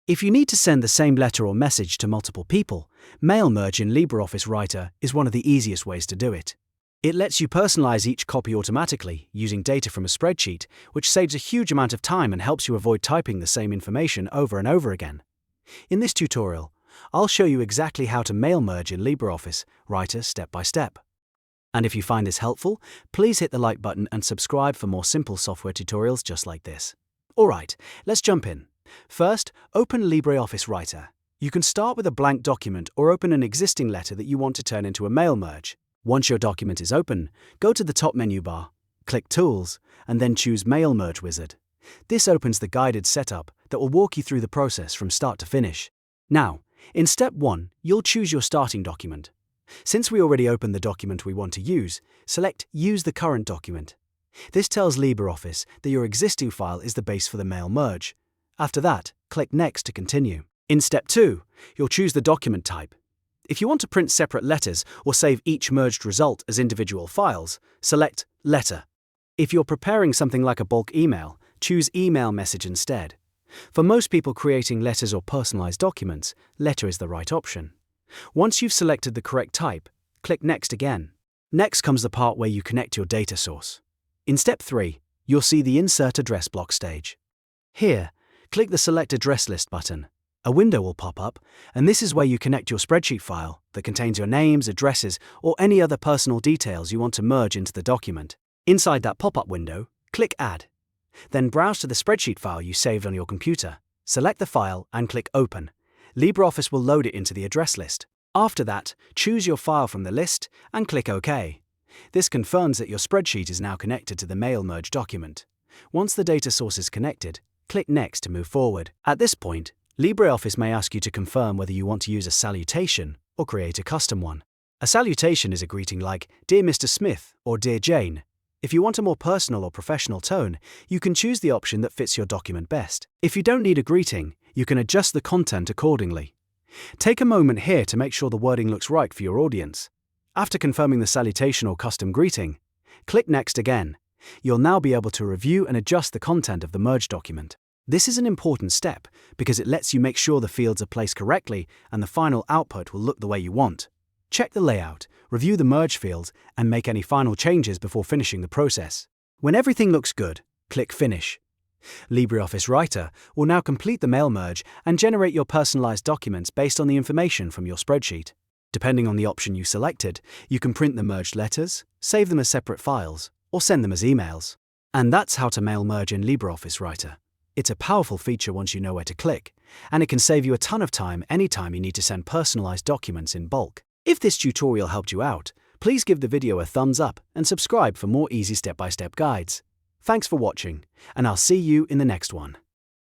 If you need to send the same letter or message to multiple people, mail merge in LibreOffice Writer is one of the easiest ways to do it. It lets you personalize each copy automatically using data from a spreadsheet, which saves a huge amount of time and helps you avoid typing the same information over and over again. In this tutorial, I'll show you exactly how to mail merge in LibreOffice Writer step by step. And if you find this helpful, please hit the like button and subscribe for more simple software tutorials just like this. Alright, let's jump in. First, open LibreOffice Writer. You can start with a blank document or open an existing letter that you want to turn into a mail merge. Once your document is open, go to the top menu bar, click Tools, and then choose Mail Merge Wizard. This opens the guided setup that will walk you through the process from start to finish. Now, in step 1, you'll choose your starting document. Since we already opened the document we want to use, select Use the current document. This tells LibreOffice that your existing file is the base for the mail merge. After that, click Next to continue. In step 2, you'll choose the document type. If you want to print separate letters or save each merged result as individual files, select Letter. If you're preparing something like a bulk email, choose Email Message instead. For most people creating letters or personalized documents, Letter is the right option. Once you've selected the correct type, click Next again. Next comes the part where you connect your data source. In step 3, you'll see the Insert Address block stage. Here, click the Select Address List button. A window will pop up, and this is where you connect your spreadsheet file that contains your names, addresses, or any other personal details you want to merge into the document. Inside that pop-up window, click Add. Then browse to the spreadsheet file you saved on your computer. Select the file and click Open. LibreOffice will load it into the address list. After that, choose your file from the list and click OK. This confirms that your spreadsheet is now connected to the mail merge document. Once the data source is connected, click Next to move forward. At this point, LibreOffice may ask you to confirm whether you want to use a salutation or create a custom one. A salutation is a greeting like Dear Mr. Smith or Dear Jane. If you want a more personal or professional tone, you can choose the option that fits your document best. If you don't need a greeting, you can adjust the content accordingly. Take a moment here to make sure the wording looks right for your audience. After confirming the salutation or custom greeting, click Next again. You'll now be able to review and adjust the content of the merge document. This is an important step because it lets you make sure the fields are placed correctly and the final output will look the way you want. Check the layout, review the merge fields, and make any final changes before finishing the process. When everything looks good, click Finish. LibreOffice Writer will now complete the mail merge and generate your personalized documents based on the information from your spreadsheet. Depending on the option you selected, you can print the merged letters, save them as separate files, or send them as emails. And that's how to mail merge in LibreOffice Writer. It's a powerful feature once you know where to click, and it can save you a ton of time anytime you need to send personalized documents in bulk. If this tutorial helped you out, please give the video a thumbs up and subscribe for more easy step-by-step guides. Thanks for watching, and I'll see you in the next one.